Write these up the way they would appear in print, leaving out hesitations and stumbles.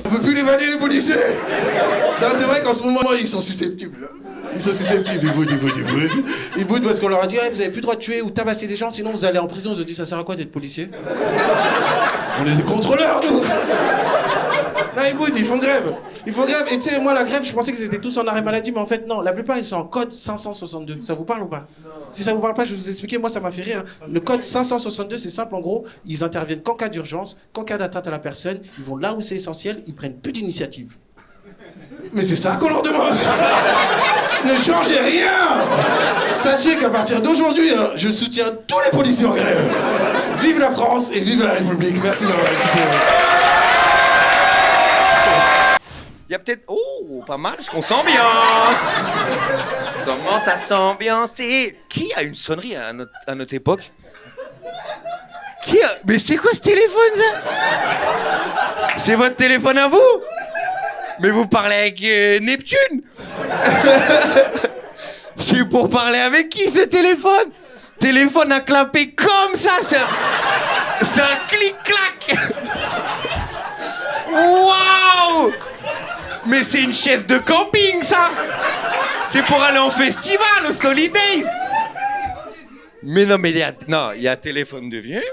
On peut plus les vanner, les policiers. Non, c'est vrai qu'en ce moment, ils sont susceptibles. Ils sont susceptibles, ils boutent. Ils boutent parce qu'on leur a dit hey, vous avez plus le droit de tuer ou tabasser des gens, sinon vous allez en prison. Ils ont dit ça sert à quoi d'être policier? On est des contrôleurs, nous. Non, ils boutent, ils font grève. Ils font grève. Et tu sais, moi, la grève, je pensais qu'ils étaient tous en arrêt maladie, mais en fait, non. La plupart, ils sont en code 562. Ça vous parle ou pas? Si ça vous parle pas, je vais vous expliquer. Moi, ça m'a fait rire. Le code 562, c'est simple. En gros, ils interviennent qu'en cas d'urgence, qu'en cas d'atteinte à la personne. Ils vont là où c'est essentiel. Ils prennent peu d'initiative. Mais c'est ça qu'on leur demande. Ne changez rien. Sachez qu'à partir d'aujourd'hui, hein, je soutiens tous les policiers en grève. Vive la France et vive la République. Merci d'avoir écouté. Il y a peut-être... Oh, pas mal, qu'on s'ambiance. Comment ça s'ambiancer? Qui a une sonnerie à notre époque? Qui a... Mais c'est quoi ce téléphone, ça? C'est votre téléphone à vous? Mais vous parlez avec Neptune? C'est pour parler avec qui, ce téléphone? Téléphone à clapper comme ça, c'est un clic-clac. Waouh! Mais c'est une chaise de camping, ça! C'est pour aller en festival, au Solidays! Mais non, mais il y a téléphone de vieux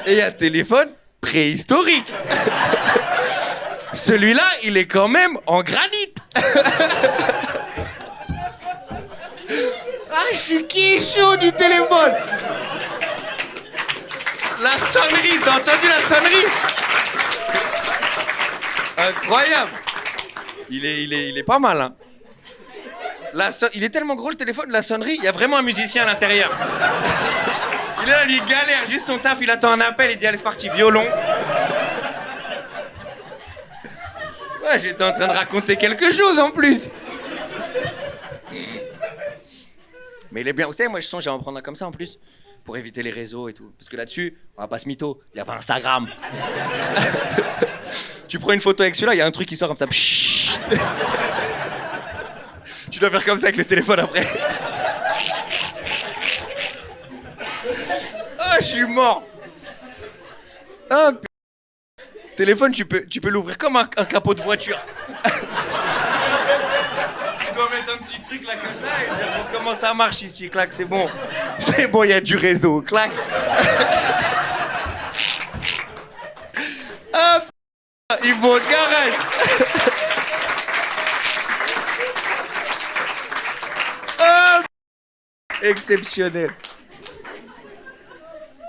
et il y a téléphone préhistorique. Celui-là, il est quand même en granit. Ah, je suis qui chaud du téléphone! La sonnerie, t'as entendu la sonnerie? Incroyable! Il est pas mal, hein. Il est tellement gros le téléphone, la sonnerie, il y a vraiment un musicien à l'intérieur. Il est là, lui, il galère, juste son taf, il attend un appel, il dit allez, c'est parti, violon. Ouais, j'étais en train de raconter quelque chose en plus. Mais il est bien, vous savez, moi je sens, j'allais en prendre un comme ça en plus, pour éviter les réseaux et tout. Parce que là-dessus, on va pas se mytho, il y a pas Instagram. Tu prends une photo avec celui-là, il y a un truc qui sort comme ça. Tu dois faire comme ça avec le téléphone après. Ah, je suis mort. Ah, téléphone, tu peux l'ouvrir comme un capot de voiture. Tu dois mettre un petit truc là comme ça et dire bon, comment ça marche ici, clac, c'est bon. C'est bon, il y a du réseau, clac. Ah, il faut au garage. Ah, exceptionnel.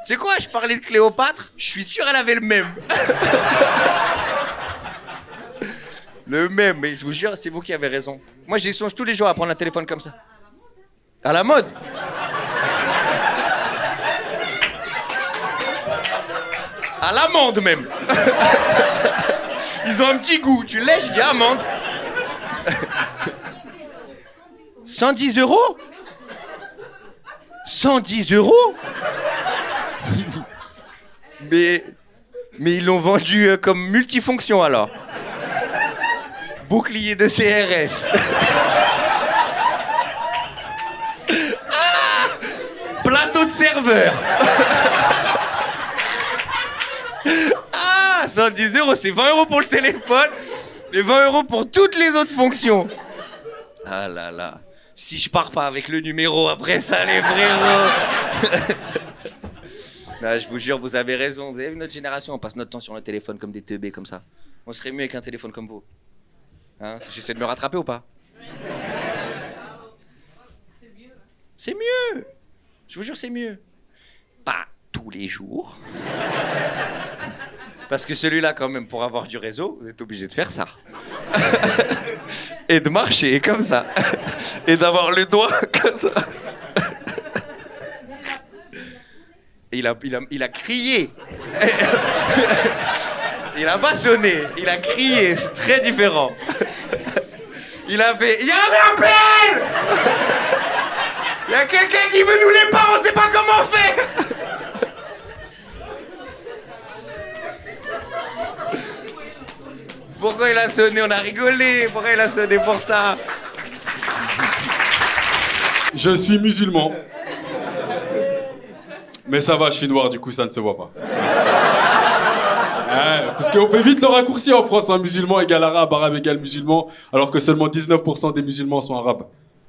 Tu sais quoi, je parlais de Cléopâtre, je suis sûr elle avait le même. Le même, mais je vous jure, c'est vous qui avez raison. Moi, j'y songe tous les jours à prendre un téléphone comme ça. À la mode. À l'amande même. Ils ont un petit goût. Tu lèches, je dis amande. 110 €? 110 €? Mais ils l'ont vendu comme multifonction alors. Bouclier de CRS. Ah, plateau de serveur. Ah, 110 €, c'est 20 € pour le téléphone et 20 € pour toutes les autres fonctions. Ah là là. Si je pars pas avec le numéro après ça, les frérots. Là, je vous jure, vous avez raison. Vous avez vu notre génération, on passe notre temps sur le téléphone comme des teubés comme ça. On serait mieux avec un téléphone comme vous. Hein, j'essaie de me rattraper ou pas? C'est mieux. Je vous jure, c'est mieux. Pas tous les jours. Parce que celui-là, quand même, pour avoir du réseau, vous êtes obligé de faire ça. Et de marcher comme ça. Et d'avoir le doigt comme ça. Et il a crié. Il a pas sonné, il a crié, c'est très différent. Il a fait... Il y a un appel. Il y a quelqu'un qui veut nous les pas, on sait pas comment faire. Pourquoi il a sonné? On a rigolé. Pourquoi il a sonné pour ça? Je suis musulman. Mais ça va, je suis noir, du coup ça ne se voit pas. Parce qu'on fait vite le raccourci en France, hein, musulman égale arabe, arabe égale musulman, alors que seulement 19% des musulmans sont arabes.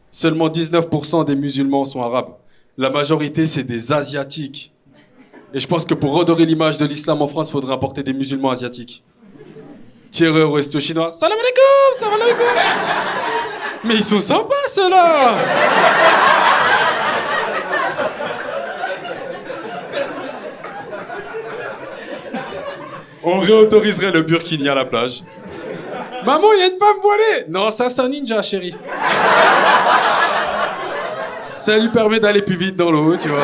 Seulement 19% des musulmans sont arabes. La majorité, c'est des asiatiques. Et je pense que pour redorer l'image de l'islam en France, il faudrait importer des musulmans asiatiques. Thierry au resto chinois. Salam alaikum, salam alaikum. Mais ils sont sympas, ceux-là. On réautoriserait le burkini à la plage. Maman, il y a une femme voilée. Non, ça, c'est un ninja, chérie. Ça lui permet d'aller plus vite dans l'eau, tu vois.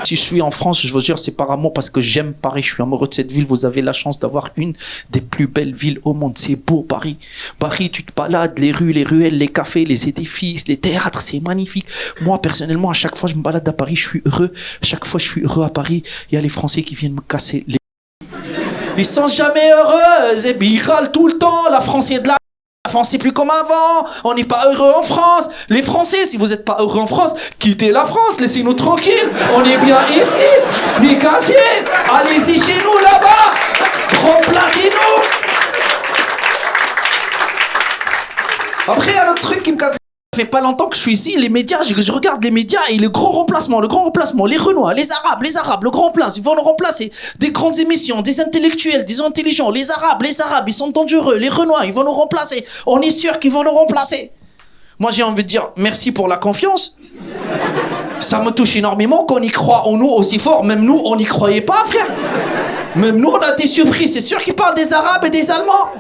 Si je suis en France, je vous jure, c'est par amour parce que j'aime Paris. Je suis amoureux de cette ville. Vous avez la chance d'avoir une des plus belles villes au monde. C'est beau, Paris. Paris, tu te balades, les rues, les ruelles, les cafés, les édifices, les théâtres, c'est magnifique. Moi, personnellement, à chaque fois que je me balade à Paris, je suis heureux. À chaque fois que je suis heureux à Paris, il y a les Français qui viennent me casser les... Ils sont jamais heureux. Et puis ils râlent tout le temps. La France est de la... La France, c'est plus comme avant. On n'est pas heureux en France. Les Français, si vous n'êtes pas heureux en France, quittez la France, laissez-nous tranquilles. On est bien ici. Dégagez. Allez-y chez nous là-bas. Remplacez-nous. Après, il y a un autre truc qui me casse. Ça fait pas longtemps que je suis ici, les médias, je regarde les médias et le grand remplacement, les Renois, les Arabes, le grand remplacement, ils vont le remplacer. Des grandes émissions, des intellectuels, des intelligents, les Arabes, ils sont dangereux, les Renois, ils vont nous remplacer. On est sûr qu'ils vont nous remplacer. Moi, j'ai envie de dire merci pour la confiance. Ça me touche énormément qu'on y croit en nous aussi fort. Même nous, on n'y croyait pas, frère. Même nous, on a été surpris. C'est sûr qu'ils parlent des Arabes et des Allemands.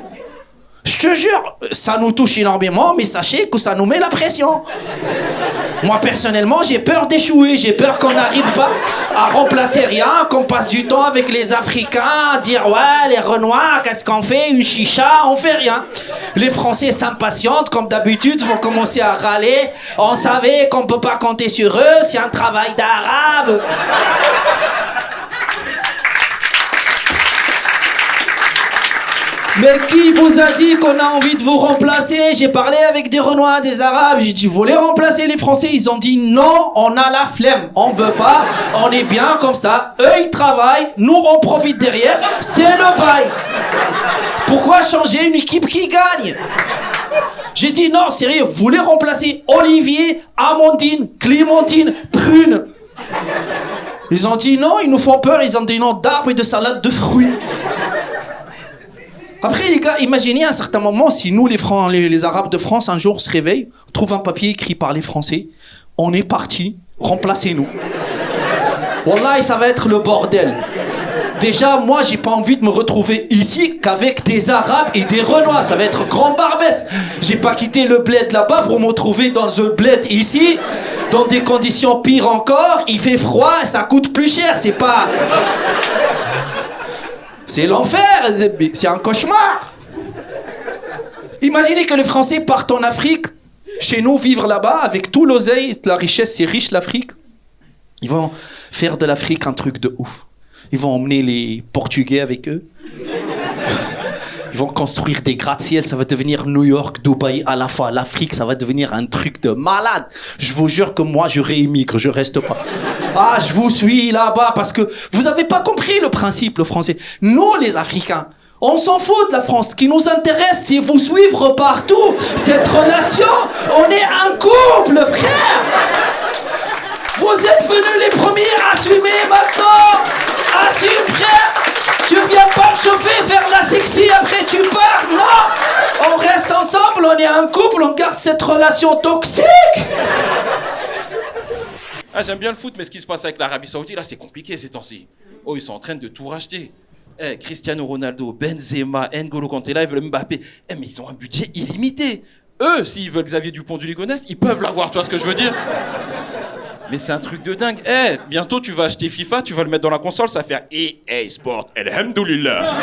Je te jure, ça nous touche énormément, mais sachez que ça nous met la pression. Moi, personnellement, j'ai peur d'échouer. J'ai peur qu'on n'arrive pas à remplacer rien, qu'on passe du temps avec les Africains, à dire « Ouais, les Renois, qu'est-ce qu'on fait? Une chicha, on fait rien. » Les Français s'impatientent, comme d'habitude, vont commencer à râler. On savait qu'on peut pas compter sur eux, c'est un travail d'arabe. Mais qui vous a dit qu'on a envie de vous remplacer? J'ai parlé avec des Renois, des Arabes, j'ai dit vous voulez remplacer les Français? Ils ont dit non, on a la flemme, on veut pas, on est bien comme ça. Eux ils travaillent, nous on profite derrière, c'est le bail. Pourquoi changer une équipe qui gagne? J'ai dit non, sérieux, vous voulez remplacer Olivier, Amandine, Clémentine, Prune? Ils ont dit non, ils nous font peur, ils ont des noms d'arbres et de salades de fruits. Après les gars, imaginez à un certain moment si nous les Arabes de France un jour se réveillent, trouvent un papier écrit par les Français, on est parti, remplacez-nous. Wallahi, ça va être le bordel. Déjà, moi, j'ai pas envie de me retrouver ici qu'avec des Arabes et des Renois. Ça va être grand barbès. J'ai pas quitté le bled là-bas pour me retrouver dans le bled ici, dans des conditions pires encore. Il fait froid, ça coûte plus cher. C'est pas... C'est l'enfer, c'est un cauchemar. Imaginez que les Français partent en Afrique, chez nous, vivre là-bas, avec tout l'oseille, la richesse, c'est riche l'Afrique. Ils vont faire de l'Afrique un truc de ouf. Ils vont emmener les Portugais avec eux. Ils vont construire des gratte-ciel, ça va devenir New York, Dubaï à la fois. L'Afrique, ça va devenir un truc de malade. Je vous jure que moi, je réémigre, je reste pas. Ah, je vous suis là-bas parce que vous avez pas compris le principe, le français. Nous, les Africains, on s'en fout de la France. Ce qui nous intéresse, c'est vous suivre partout. Cette relation, on est un couple, frère. Vous êtes venus les premiers à assumer maintenant. Assume, frère. Tu viens pas me chauffer, faire la sexy, après tu pars. Non. On reste ensemble, on est un couple, on garde cette relation toxique. Ah, j'aime bien le foot, mais ce qui se passe avec l'Arabie Saoudite, là, c'est compliqué ces temps-ci. Oh, ils sont en train de tout racheter. Cristiano Ronaldo, Benzema, N'Golo Kanté, là, ils veulent Mbappé. Mais ils ont un budget illimité. Eux, s'ils veulent Xavier Dupont du Ligonnès, ils peuvent l'avoir, tu vois ce que je veux dire? Mais c'est un truc de dingue. Bientôt, tu vas acheter FIFA, tu vas le mettre dans la console, ça va faire EA Sport, alhamdoulilah.